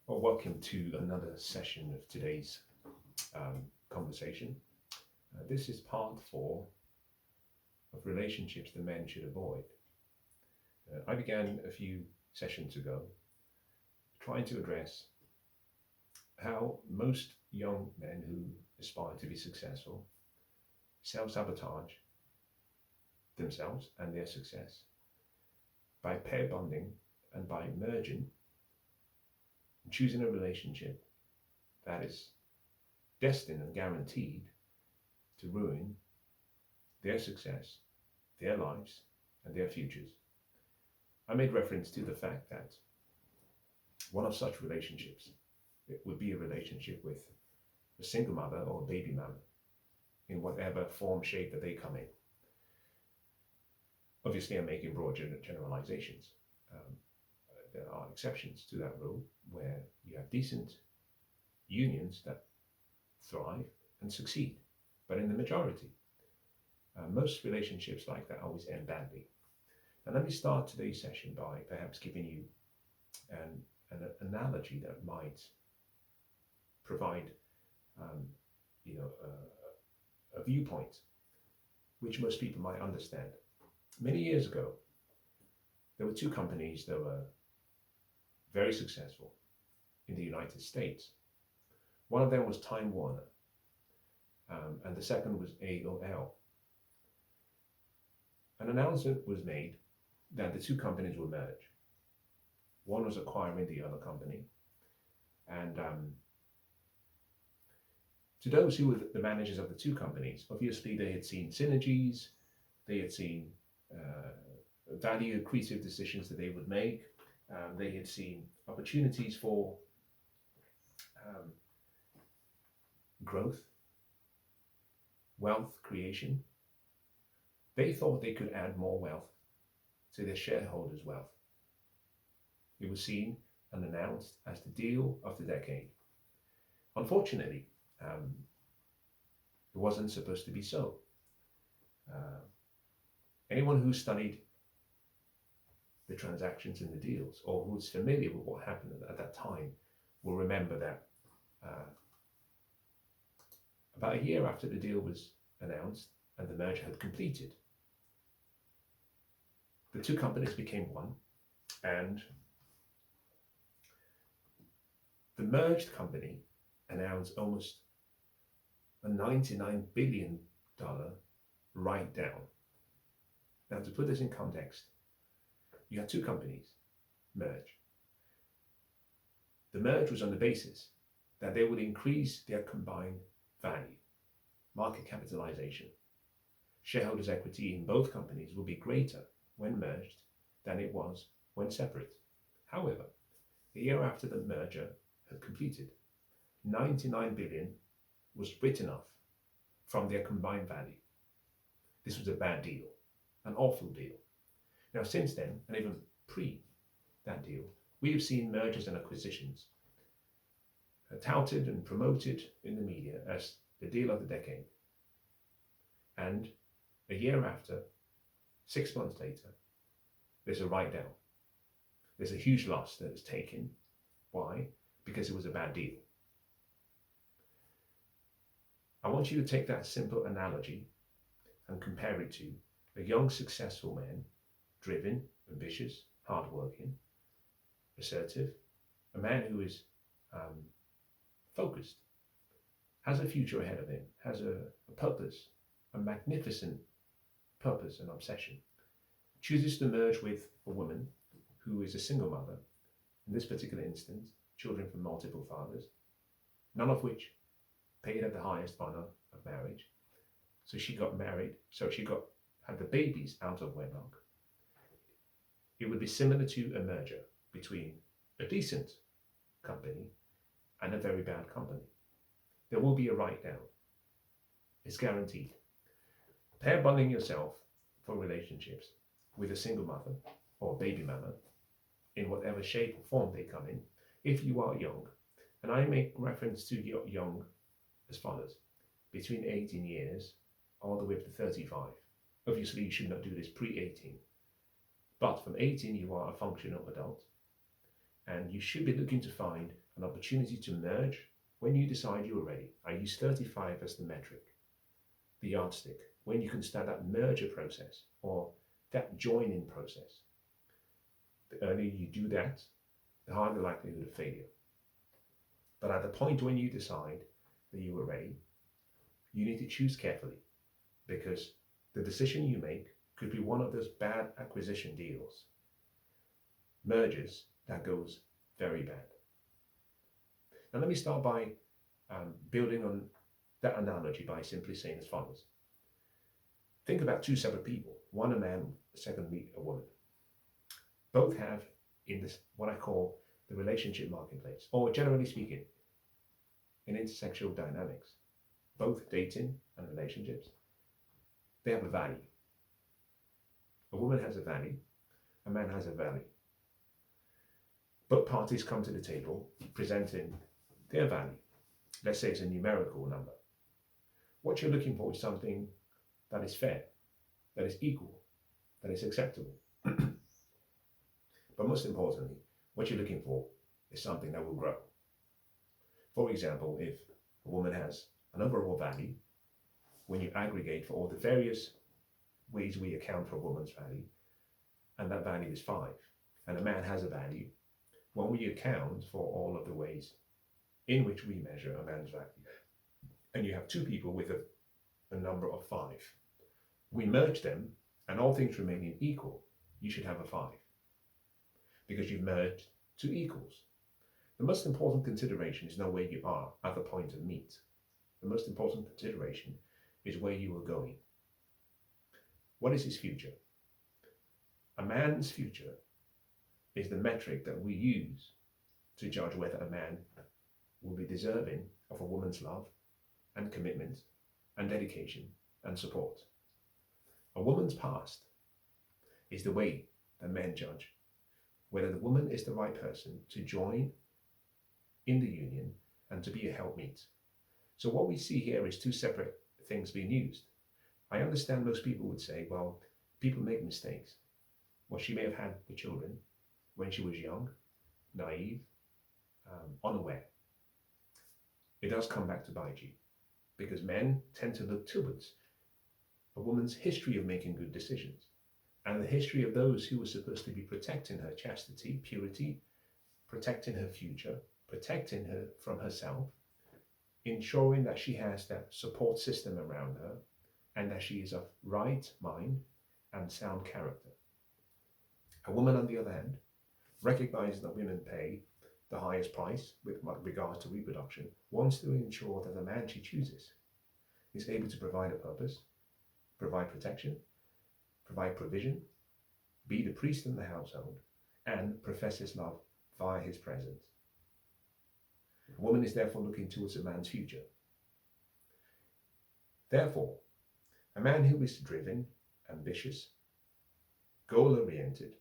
Well, welcome to another session of today's conversation. This is part four of relationships that men should avoid. I began a few sessions ago trying to address how most young men who aspire to be successful self sabotage themselves and their success by pair bonding and by merging and choosing a relationship that is destined and guaranteed to ruin their success, their lives, and their futures. I made reference to the fact that one of such relationships would be a relationship with a single mother or a baby mama in whatever form, shape that they come in. Obviously, I'm making broad generalizations. There are exceptions to that rule where you have decent unions that thrive and succeed. But in the majority, most relationships like that always end badly. And let me start today's session by perhaps giving you an analogy that might provide, um, a viewpoint which most people might understand. Many years ago, there were two companies that were very successful in the United States. One of them was Time Warner, and the second was AOL. An announcement was made that the two companies would merge. One was acquiring the other company, and to those who were the managers of the two companies, obviously they had seen synergies, they had seen value accretive decisions that they would make, they had seen opportunities for growth, wealth creation. They thought they could add more wealth to their shareholders' wealth. It was seen and announced as the deal of the decade. Unfortunately, it wasn't supposed to be so. Anyone who studied the transactions and the deals, or who's familiar with what happened at that time, will remember that about a year after the deal was announced and the merger had completed, the two companies became one, and the merged company announced almost a $99 billion write down. Now, to put this in context, you had two companies merge. The merge was on the basis that they would increase their combined value, market capitalization. Shareholders' equity in both companies will be greater when merged than it was when separate. However, a year after the merger had completed, 99 billion was written off from their combined value. This was a bad deal, an awful deal. Now, since then, and even pre that deal, we have seen mergers and acquisitions touted and promoted in the media as the deal of the decade. And a year after, 6 months later, there's a write down. There's a huge loss that is taken. Why? Because it was a bad deal. I want you to take that simple analogy and compare it to a young, successful man, driven, ambitious, hardworking, assertive, a man who is focused, has a future ahead of him, has a purpose, a magnificent purpose and obsession, chooses to merge with a woman who is a single mother, in this particular instance, children from multiple fathers, none of which paid her the highest honor of marriage. So she got married, had the babies out of wedlock. It would be similar to a merger between a decent company and a very bad company. There will be a write down. It's guaranteed. Pair bonding yourself for relationships with a single mother or baby mama in whatever shape or form they come in, if you are young. And I make reference to young as follows: between 18 years all the way up to 35. Obviously, you should not do this pre-18. But from 18, you are a functional adult. And you should be looking to find an opportunity to merge when you decide you are ready. I use 35 as the metric, the yardstick, when you can start that merger process or that joining process. The earlier you do that, the higher the likelihood of failure. But at the point when you decide that you are ready, you need to choose carefully, because the decision you make could be one of those bad acquisition deals, mergers that goes very bad. Now let me start by building on that analogy by simply saying as follows. Think about two separate people, one a man, secondly a woman. Both have in this what I call the relationship marketplace, or generally speaking, in intersexual dynamics, both dating and relationships, they have a value. A woman has a value, a man has a value. Both parties come to the table presenting their value. Let's say it's a numerical number. What you're looking for is something that is fair, that is equal, that is acceptable. But most importantly, what you're looking for is something that will grow. For example, if a woman has an overall value, when you aggregate for all the various ways we account for a woman's value, and that value is 5, and a man has a value, when we account for all of the ways in which we measure a man's value, and you have two people with a number of 5, we merge them, and all things remaining equal, you should have a 5, because you've merged two equals. The most important consideration is not where you are at the point of meet. The most important consideration is where you are going. What is his future? A man's future is the metric that we use to judge whether a man will be deserving of a woman's love and commitment and dedication and support. A woman's past is the way that men judge whether the woman is the right person to join in the union and to be a helpmeet. So what we see here is two separate things being used. I understand most people would say, well, people make mistakes. Well, she may have had the children when she was young, naive, unaware. It does come back to bite you, because men tend to look towards a woman's history of making good decisions and the history of those who were supposed to be protecting her chastity, purity, protecting her future, protecting her from herself, ensuring that she has that support system around her and that she is of right mind and sound character. A woman, on the other hand, recognizes that women pay the highest price with regard to reproduction, wants to ensure that the man she chooses is able to provide a purpose, provide protection, provide provision, be the priest in the household, and profess his love via his presence. A woman is therefore looking towards a man's future. Therefore, a man who is driven, ambitious, goal-oriented,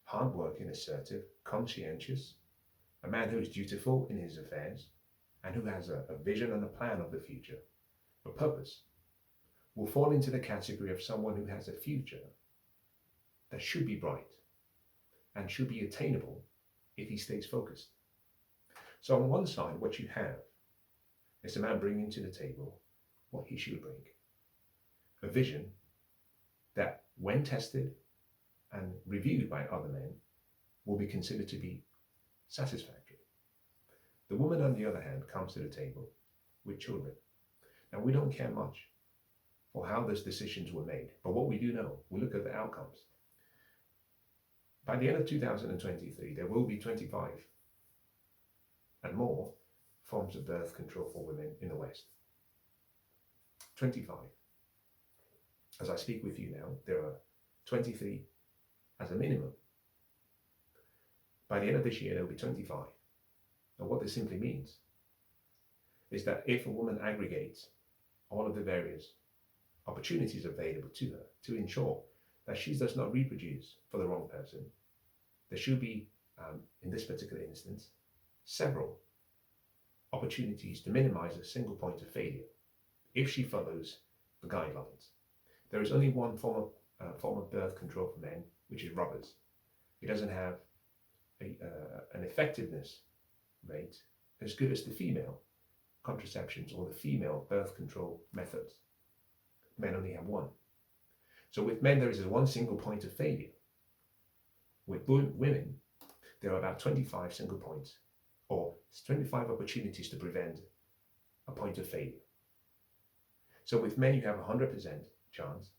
hard-working, assertive, conscientious, a man who is dutiful in his affairs, and who has a vision and a plan of the future, a purpose, will fall into the category of someone who has a future that should be bright and should be attainable if he stays focused. So on one side, what you have is a man bringing to the table what he should bring. A vision that, when tested and reviewed by other men, will be considered to be satisfactory. The woman, on the other hand, comes to the table with children. Now, we don't care much for how those decisions were made, but what we do know, we look at the outcomes. By the end of 2023, there will be 25 and more forms of birth control for women in the West. 25. As I speak with you now, there are 23 as a minimum. By the end of this year, there will be 25. And what this simply means is that if a woman aggregates all of the various opportunities available to her to ensure that she does not reproduce for the wrong person, there should be, in this particular instance, several opportunities to minimize a single point of failure if she follows the guidelines. There is only one form of birth control for men, which is rubbers. It doesn't have an effectiveness rate as good as the female contraceptions or the female birth control methods. Men only have one. So with men, there is one single point of failure. With women, there are about 25 single points, or 25 opportunities to prevent a point of failure. So with men, you have a 100% chance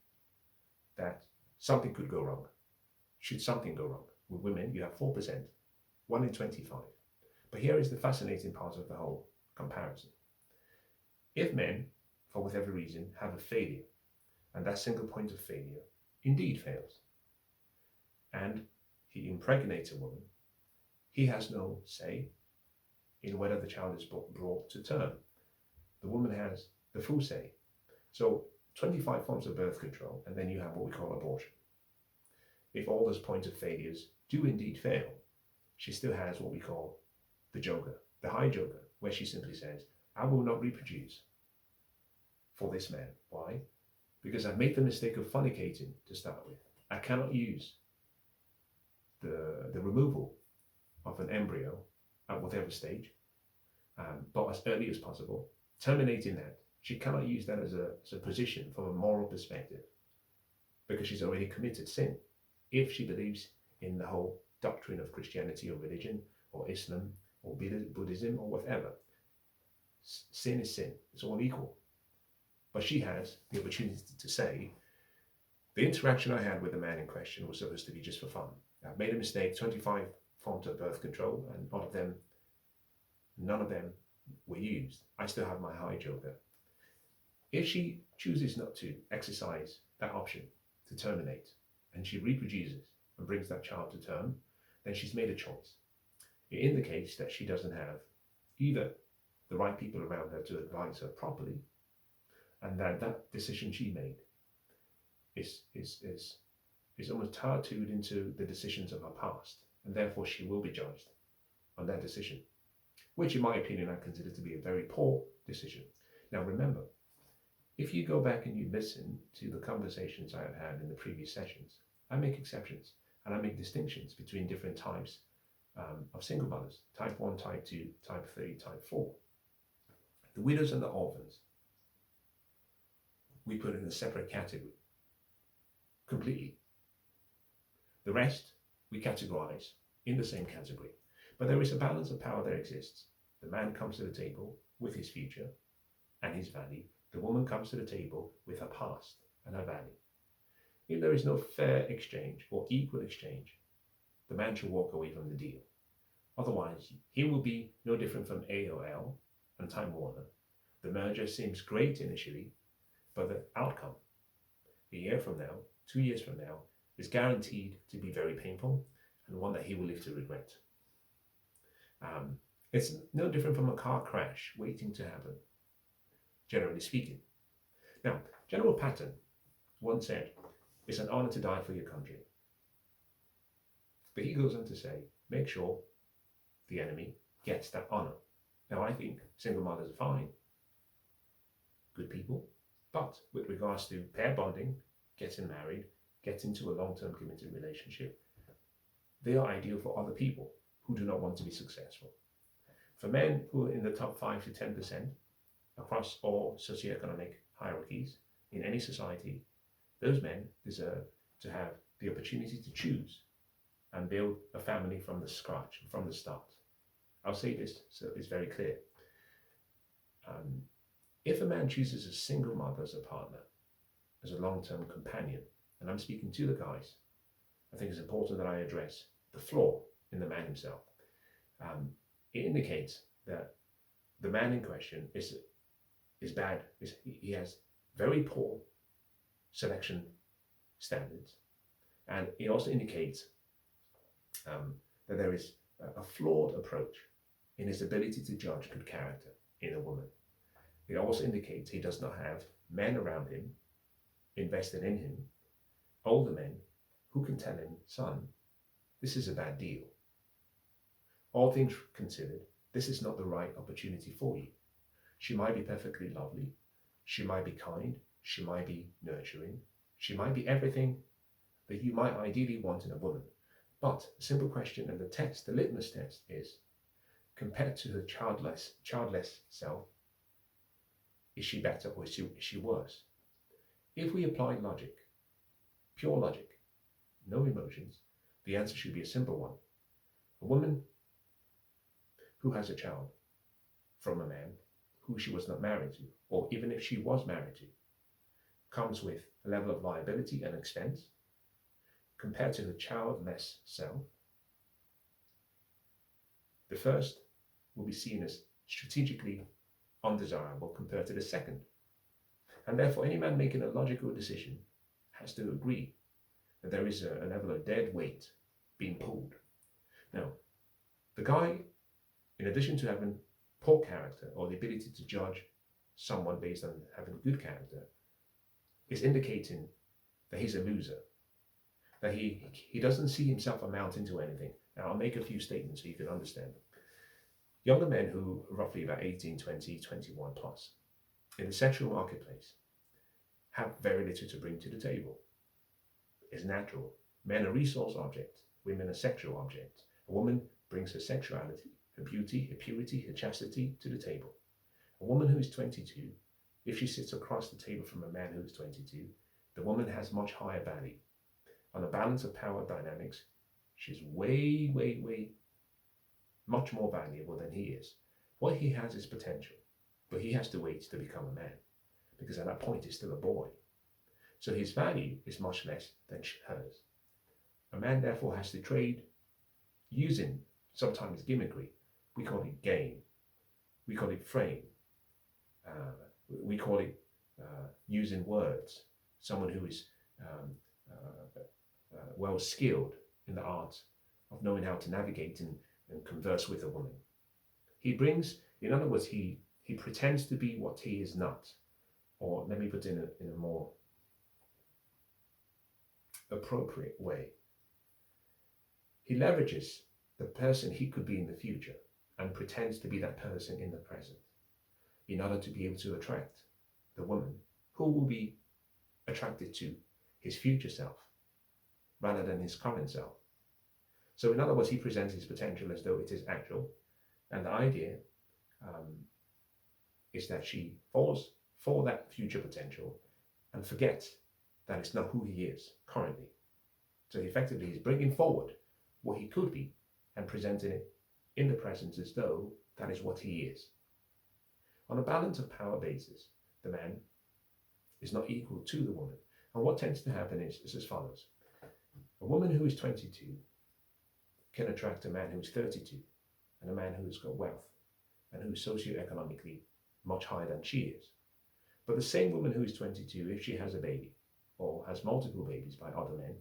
that something could go wrong, should something go wrong. With women, you have 4%, 1 in 25. But here is the fascinating part of the whole comparison. If men, for whatever reason, have a failure, and that single point of failure indeed fails, and he impregnates a woman, he has no say in whether the child is brought to term. The woman has the full say. So 25 forms of birth control, and then you have what we call abortion. If all those points of failures do indeed fail, she still has what we call the joker, the high joker, where she simply says, I will not reproduce for this man. Why? Because I've made the mistake of fornicating to start with. I cannot use the removal of an embryo at whatever stage, but as early as possible, terminating that. She cannot use that as a position from a moral perspective because she's already committed sin. If she believes in the whole doctrine of Christianity or religion or Islam or Buddhism or whatever, sin is sin. It's all equal. But she has the opportunity to say, the interaction I had with the man in question was supposed to be just for fun. I've made a mistake, 25 forms of birth control, and none of them were used. I still have my high joker. If she chooses not to exercise that option to terminate, and she reproduces and brings that child to term, then she's made a choice. It indicates that she doesn't have either the right people around her to advise her properly, and that decision she made is almost tattooed into the decisions of her past, and therefore she will be judged on that decision, which in my opinion I consider to be a very poor decision. Now remember, if you go back and you listen to the conversations I have had in the previous sessions, I make exceptions and I make distinctions between different types of single mothers, type 1, type 2, type 3, type 4. The widows and the orphans, we put in a separate category, completely. The rest, we categorize in the same category. But there is a balance of power that exists. The man comes to the table with his future and his value. The woman comes to the table with her past and her value. If there is no fair exchange or equal exchange, the man should walk away from the deal. Otherwise, he will be no different from AOL and Time Warner. The merger seems great initially, but the outcome, a year from now, 2 years from now, is guaranteed to be very painful and one that he will live to regret. It's no different from a car crash waiting to happen, generally speaking. Now, General Patton once said, it's an honor to die for your country. But he goes on to say, make sure the enemy gets that honor. Now, I think single mothers are fine, good people, but with regards to pair bonding, getting married, getting to a long-term committed relationship, they are ideal for other people who do not want to be successful. For men who are in the top 5 to 10% across all socioeconomic hierarchies in any society, those men deserve to have the opportunity to choose and build a family from the scratch, from the start. I'll say this so it's very clear. If a man chooses a single mother as a partner, as a long-term companion, and I'm speaking to the guys, I think it's important that I address the flaw in the man himself. It indicates that the man in question is bad. He has very poor selection standards, and it also indicates that there is a flawed approach in his ability to judge good character in a woman. It also indicates he does not have men around him invested in him, older men who can tell him, son, this is a bad deal. All things considered, this is not the right opportunity for you. She might be perfectly lovely. She might be kind. She might be nurturing. She might be everything that you might ideally want in a woman. But a simple question and the test, the litmus test is, compared to her childless self, is she better or is she worse? If we apply logic, pure logic, no emotions, the answer should be a simple one. A woman who has a child from a man who she was not married to, or even if she was married to, comes with a level of liability and expense compared to the childless self. The first will be seen as strategically undesirable compared to the second. And therefore, any man making a logical decision has to agree that there is a level of dead weight being pulled. Now, the guy, in addition to having poor character or the ability to judge someone based on having good character, is indicating that he's a loser, that he doesn't see himself amounting to anything. Now, I'll make a few statements so you can understand. Younger men who are roughly about 18, 20, 21 plus, in the sexual marketplace, have very little to bring to the table. It's natural. Men are resource objects, women are sexual objects. A woman brings her sexuality, her beauty, her purity, her chastity to the table. A woman who is 22, if she sits across the table from a man who is 22, the woman has much higher value. On a balance of power dynamics, she's way, much more valuable than he is. What he has is potential, but he has to wait to become a man, because at that point he's still a boy. So his value is much less than hers. A man therefore has to trade using sometimes gimmickry. We call it game. We call it frame. We call it using words. Someone who is well skilled in the art of knowing how to navigate and converse with a woman. He brings, in other words, he pretends to be what he is not. Or let me put it in a more appropriate way. He leverages the person he could be in the future and pretends to be that person in the present in order to be able to attract the woman who will be attracted to his future self rather than his current self. So in other words, he presents his potential as though it is actual, and the idea is that she falls for that future potential and forgets that it's not who he is currently. So effectively, he's bringing forward what he could be and presenting it in the present as though that is what he is. On a balance of power basis, the man is not equal to the woman. And what tends to happen is as follows. A woman who is 22 can attract a man who is 32 and a man who has got wealth and who is socioeconomically much higher than she is. But the same woman who is 22, if she has a baby or has multiple babies by other men,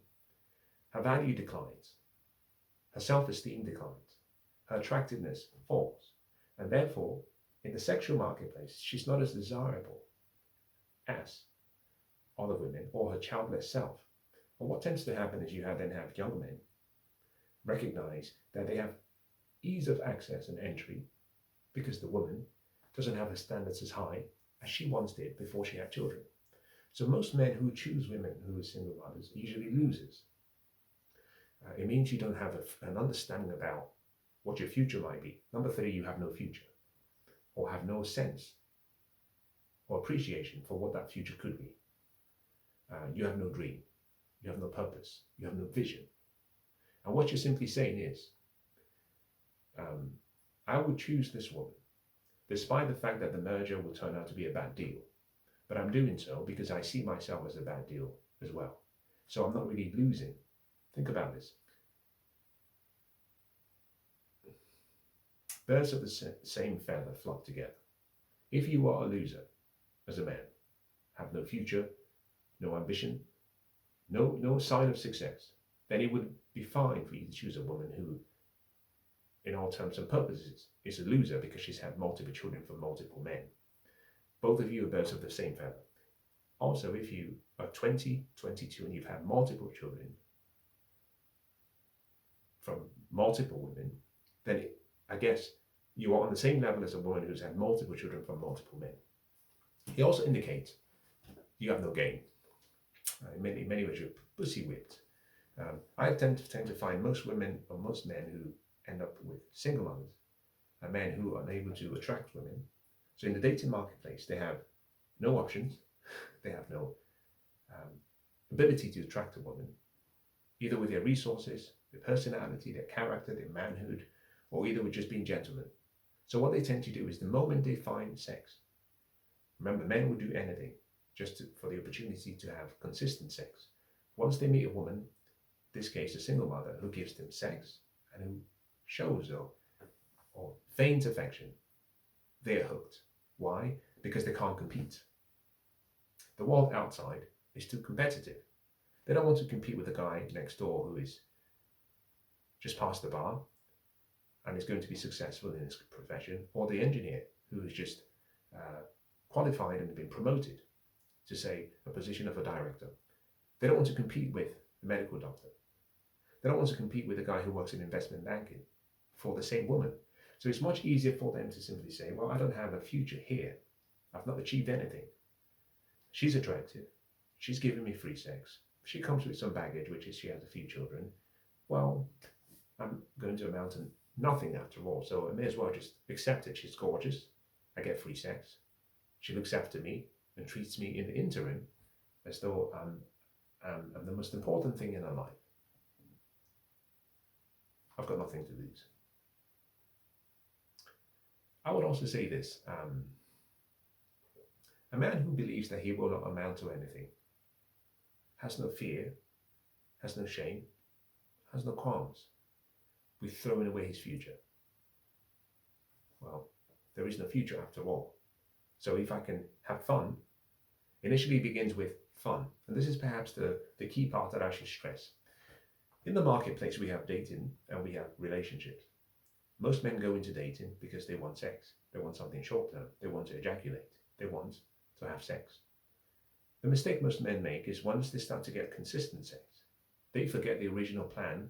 her value declines, her self-esteem declines, her attractiveness falls, and therefore, in the sexual marketplace, she's not as desirable as other women or her childless self. And what tends to happen is you then have young men recognize that they have ease of access and entry because the woman doesn't have her standards as high as she once did before she had children. So most men who choose women who are single mothers are usually losers. It means you don't have an understanding about what your future might be. Number 3, you have no future or have no sense or appreciation for what that future could be. You have no dream. You have no purpose. You have no vision. And what you're simply saying is, I would choose this woman, despite the fact that the merger will turn out to be a bad deal. But I'm doing so because I see myself as a bad deal as well. So I'm not really losing. Think about this. Birds of the same feather flock together. If you are a loser as a man, have no future, no ambition, no sign of success, then it would be fine for you to choose a woman who, in all terms and purposes, is a loser because she's had multiple children from multiple men. Both of you are birds of the same feather. Also, if you are 20, 22, and you've had multiple children from multiple women, then I guess you are on the same level as a woman who's had multiple children from multiple men. He also indicates you have no game. In many ways, you're pussy whipped. I tend to find most women or most men who end up with single mothers are men who are unable to attract women. So in the dating marketplace, they have no options, they have no um, ability to attract a woman, either with their resources, their personality, their character, their manhood, or either with just being gentlemen. So what they tend to do is the moment they find sex, remember, men will do anything for the opportunity to have consistent sex. Once they meet a woman, in this case a single mother, who gives them sex and who shows or feigns affection, they're hooked. Why? Because they can't compete. The world outside is too competitive. They don't want to compete with the guy next door who is just past the bar and is going to be successful in his profession, or the engineer who is just qualified and been promoted to, say, a position of a director. They don't want to compete with the medical doctor. They don't want to compete with the guy who works in investment banking for the same woman. So it's much easier for them to simply say, well, I don't have a future here. I've not achieved anything. She's attractive. She's giving me free sex. She comes with some baggage, which is she has a few children. Well, I'm going to amount to nothing after all. So I may as well just accept it. She's gorgeous. I get free sex. She looks after me and treats me in the interim as though I'm the most important thing in her life. I've got nothing to lose. I would also say this. A man who believes that he will not amount to anything has no fear, has no shame, has no qualms with throwing away his future. Well, there is no future after all. So if I can have fun, initially begins with fun. And this is perhaps the key part that I should stress. In the marketplace, we have dating and we have relationships. Most men go into dating because they want sex. They want something short term. They want to ejaculate. They want to have sex. The mistake most men make is once they start to get consistent sex, they forget the original plan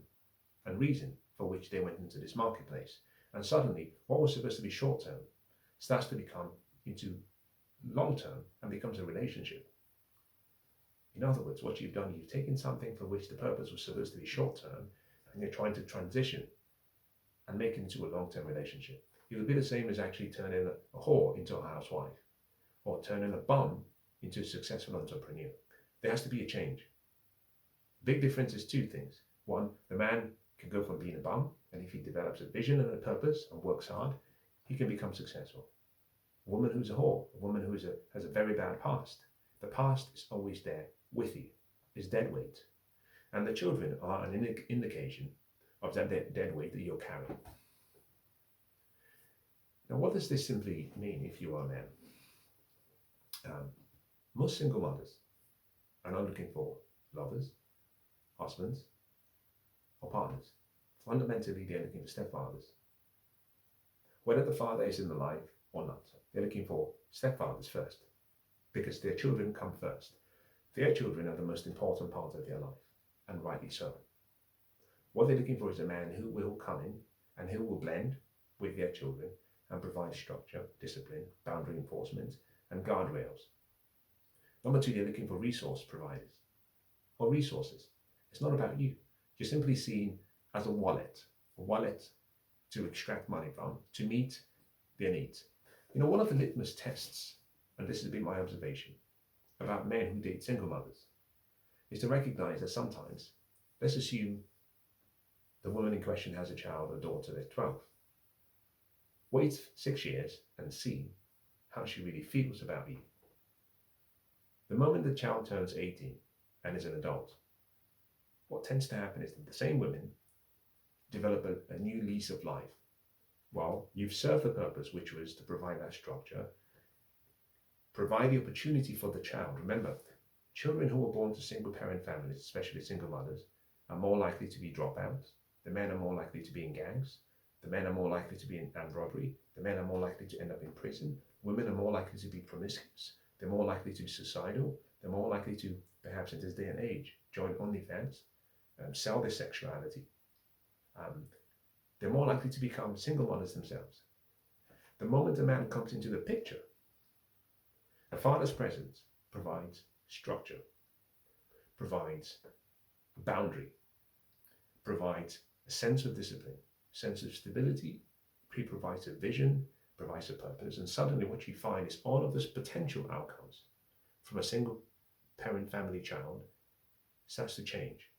and reason for which they went into this marketplace. And suddenly, what was supposed to be short term starts to become into long term and becomes a relationship. In other words, what you've done, you've taken something for which the purpose was supposed to be short term, and you're trying to transition and make it into a long-term relationship. It would be the same as actually turning a whore into a housewife, or turning a bum into a successful entrepreneur. There has to be a change. Big difference is two things. One, the man can go from being a bum, and if he develops a vision and a purpose and works hard, he can become successful. A woman who's a whore, a woman who has a very bad past. The past is always there with you, is dead weight. And the children are an indication of that dead weight that you're carrying. Now, what does this simply mean if you are a man? Most single mothers are not looking for lovers, husbands, or partners. Fundamentally, they're looking for stepfathers. Whether the father is in the life or not, they're looking for stepfathers first, because their children come first. Their children are the most important part of their life, and rightly so. What they're looking for is a man who will come in and who will blend with their children and provide structure, discipline, boundary enforcement, and guardrails. Number two, they're looking for resource providers or resources. It's not about you. You're simply seen as a wallet to extract money from, to meet their needs. You know, one of the litmus tests, and this has been my observation, about men who date single mothers, is to recognize that sometimes, let's assume the woman in question has a child, a daughter that's 12. Wait 6 years and see how she really feels about you. The moment the child turns 18 and is an adult, what tends to happen is that the same women develop a new lease of life. Well, you've served the purpose, which was to provide that structure, provide the opportunity for the child. Remember, children who are born to single parent families, especially single mothers, are more likely to be dropouts. The men are more likely to be in gangs. The men are more likely to be in armed robbery. The men are more likely to end up in prison. Women are more likely to be promiscuous. They're more likely to be suicidal. They're more likely to, perhaps in this day and age, join OnlyFans, sell their sexuality. They're more likely to become single mothers themselves. The moment a man comes into the picture, a father's presence provides structure, provides boundary, provides a sense of discipline, sense of stability, provides a vision, provides a purpose, and suddenly what you find is all of those potential outcomes from a single parent family child starts to change.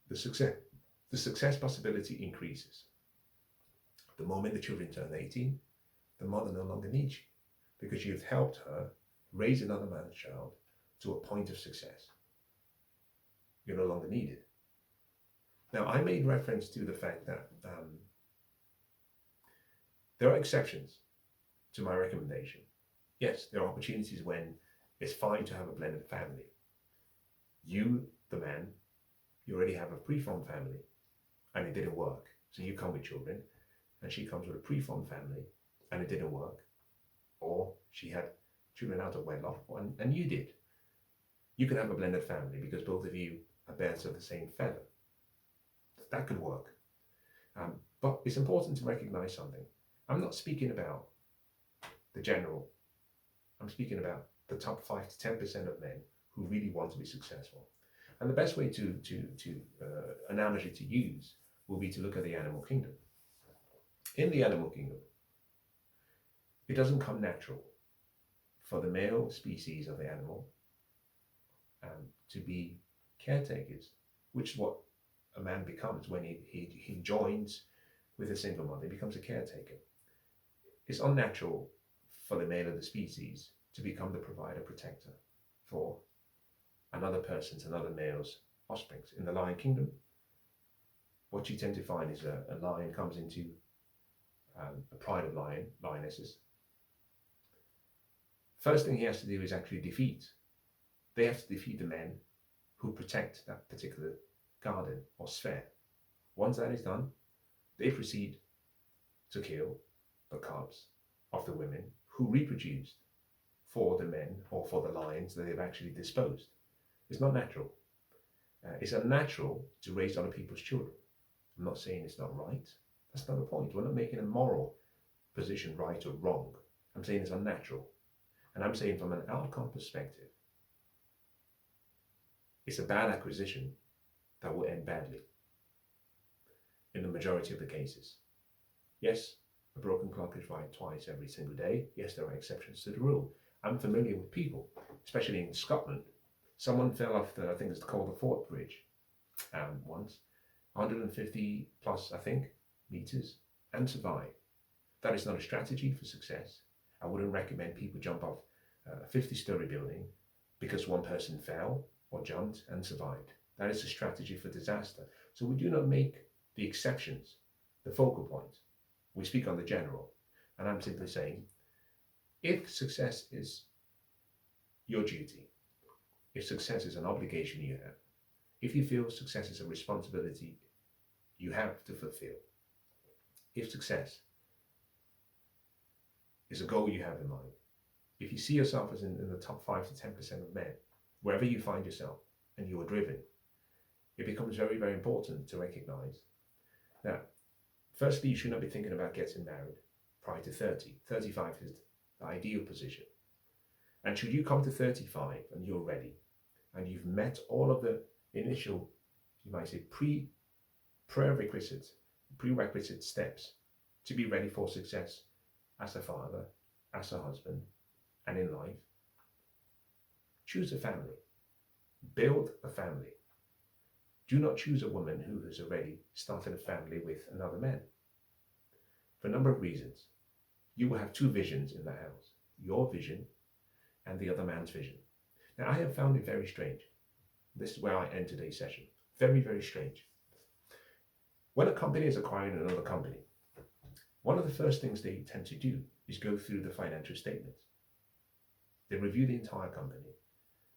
The success possibility increases. The moment the children turn 18, the mother no longer needs you because you've helped her raise another man's child to a point of success. You're no longer needed. Now, I made reference to the fact that there are exceptions to my recommendation. Yes, there are opportunities when it's fine to have a blended family. You, the man, you already have a preformed family and it didn't work. So you come with children and she comes with a preformed family and it didn't work. Or she had children out of wedlock and you did. You can have a blended family because both of you are birds of the same feather. That could work. But it's important to recognize something. I'm not speaking about the general. I'm speaking about the top 5 to 10% of men who really want to be successful. And the best way to analogy to use will be to look at the animal kingdom. In the animal kingdom, it doesn't come natural for the male species of the animal to be caretakers, which is what a man becomes when he joins with a single mother. He becomes a caretaker. It's unnatural for the male of the species to become the provider, protector for another person's, another male's offspring. In the lion kingdom, what you tend to find is a lion comes into a pride of lionesses. First thing he has to do is actually defeat. They have to defeat the men who protect that particular garden or sphere. Once that is done, they proceed to kill the cubs of the women who reproduced for the men or for the lions that they've actually disposed. It's not natural. It's unnatural to raise other people's children. I'm not saying it's not right. That's not the point. We're not making a moral position right or wrong. I'm saying it's unnatural. And I'm saying from an outcome perspective, it's a bad acquisition that will end badly in the majority of the cases. Yes, a broken clock is right twice every single day. Yes, there are exceptions to the rule. I'm familiar with people, especially in Scotland. Someone fell off I think it's called the Fort Bridge once, 150 plus, I think, meters, and survived. That is not a strategy for success. I wouldn't recommend people jump off a 50-story building because one person fell or jumped and survived. That is a strategy for disaster. So we do not make the exceptions the focal point. We speak on the general. And I'm simply saying, if success is your duty, if success is an obligation you have, if you feel success is a responsibility you have to fulfill, if success is a goal you have in mind, if you see yourself as in the top 5 to 10% of men, wherever you find yourself and you are driven, it becomes very, very important to recognize that firstly, you should not be thinking about getting married prior to 30. 35 is the ideal position. And should you come to 35 and you're ready and you've met all of the initial, you might say, prerequisite steps to be ready for success as a father, as a husband, and in life, choose a family. Build a family. Do not choose a woman who has already started a family with another man. For a number of reasons. You will have two visions in the house. Your vision and the other man's vision. Now, I have found it very strange. This is where I end today's session. Very, very strange. When a company is acquiring another company, one of the first things they tend to do is go through the financial statements. They review the entire company.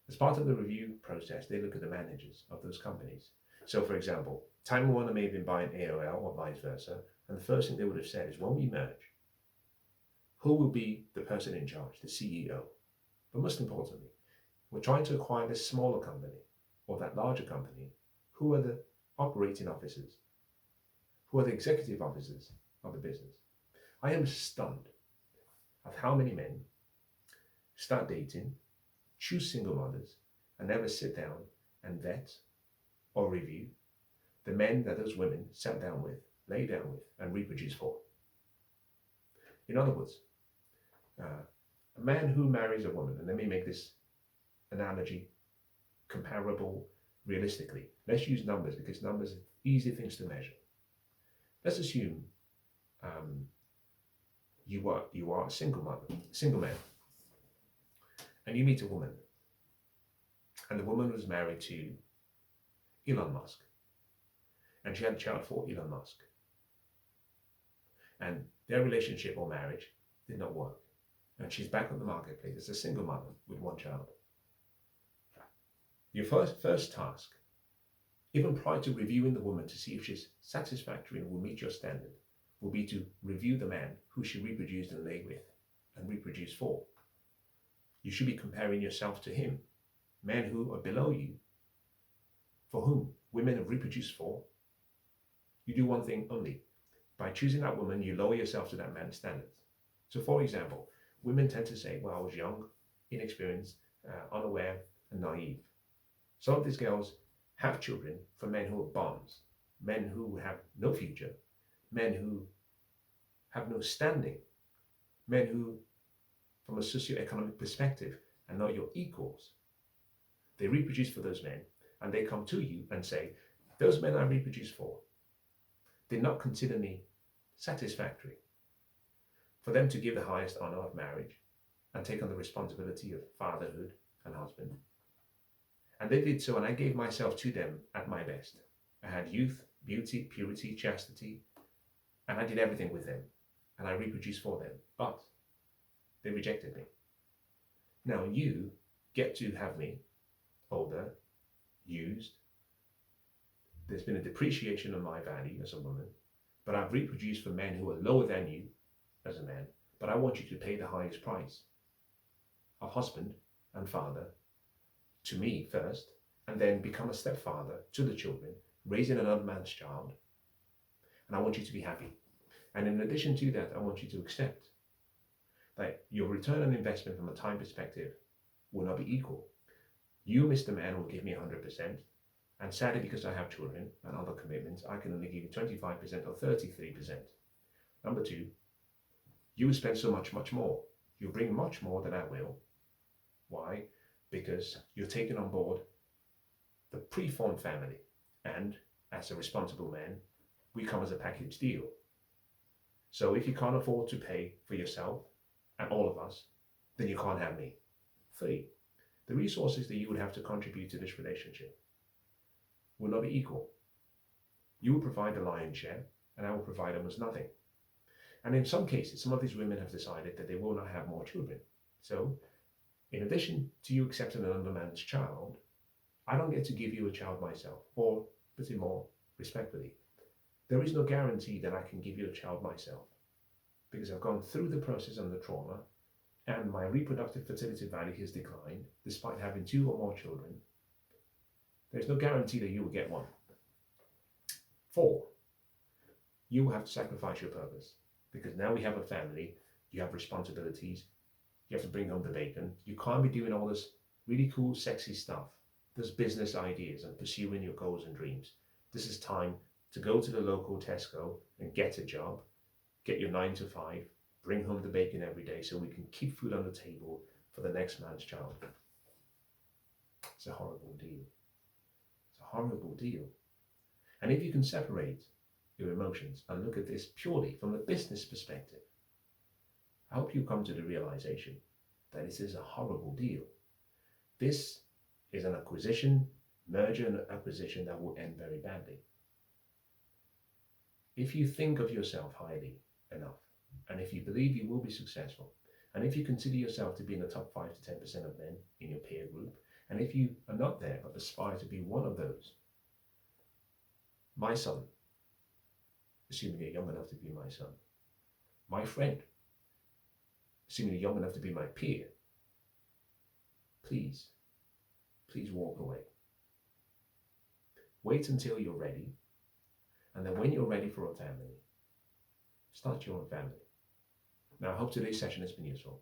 As part of the review process, they look at the managers of those companies. So, for example, Time Warner may have been buying AOL or vice versa, and the first thing they would have said is, when we merge, who will be the person in charge, the CEO? But most importantly, we're trying to acquire this smaller company or that larger company. Who are the operating officers? Who are the executive officers of the business? I am stunned at how many men start dating, choose single mothers, and never sit down and vet or review the men that those women sat down with, lay down with, and reproduced for. In other words, a man who marries a woman, and let me make this analogy comparable realistically. Let's use numbers because numbers are easy things to measure. Let's assume you are a single man, and you meet a woman, and the woman was married to Elon Musk, and she had a child for Elon Musk, and their relationship or marriage did not work, and she's back on the marketplace as a single mother with one child. Your first task, even prior to reviewing the woman to see if she's satisfactory and will meet your standard, will be to review the man who she reproduced and lay with and reproduced for. You should be comparing yourself to him. Men who are below you, for whom women have reproduced for, you do one thing only. By choosing that woman, you lower yourself to that man's standards. So for example, women tend to say, well, I was young, inexperienced, unaware, and naive. Some of these girls have children from men who are bums, men who have no future, men who have no standing, men who, from a socioeconomic perspective, are not your equals. They reproduce for those men, and they come to you and say, those men I reproduce for did not consider me satisfactory. For them to give the highest honor of marriage and take on the responsibility of fatherhood and husband. And they did so, and I gave myself to them at my best. I had youth, beauty, purity, chastity, and I did everything with them, and I reproduced for them. But they rejected me. Now you get to have me older, used. There's been a depreciation of my value as a woman, but I've reproduced for men who are lower than you as a man, but I want you to pay the highest price of husband and father to me first, and then become a stepfather to the children, raising another man's child, and I want you to be happy. And in addition to that, I want you to accept that your return on investment from a time perspective will not be equal. You, Mr. Man, will give me 100%, and sadly, because I have children and other commitments, I can only give you 25% or 33%. Number two, you will spend so much more. You'll bring much more than I will. Why? Because you're taking on board the preformed family, and as a responsible man, we come as a package deal. So if you can't afford to pay for yourself and all of us, then you can't have me. 3, the resources that you would have to contribute to this relationship will not be equal. You will provide the lion's share, and I will provide almost nothing. And in some cases, some of these women have decided that they will not have more children. So, in addition to you accepting another man's child, I don't get to give you a child myself, or put it more respectfully, there is no guarantee that I can give you a child myself, because I've gone through the process and the trauma, and my reproductive fertility value has declined despite having 2 or more children. There's no guarantee that you will get one. 4, you will have to sacrifice your purpose, because now we have a family, you have responsibilities, you have to bring home the bacon. You can't be doing all this really cool, sexy stuff, those business ideas and pursuing your goals and dreams. This is time to go to the local Tesco and get a job, get your 9 to 5, bring home the bacon every day so we can keep food on the table for the next man's child. It's a horrible deal. It's a horrible deal. And if you can separate your emotions and look at this purely from a business perspective, I hope you come to the realization that this is a horrible deal. This is an acquisition, merger and acquisition that will end very badly. If you think of yourself highly enough, and if you believe you will be successful, and if you consider yourself to be in the top 5 to 10% of men in your peer group, and if you are not there but aspire to be one of those, my son, assuming you're young enough to be my son, my friend, assuming you're young enough to be my peer, please walk away. Wait until you're ready, and then when you're ready for a family, start your own family. Now, I hope today's session has been useful.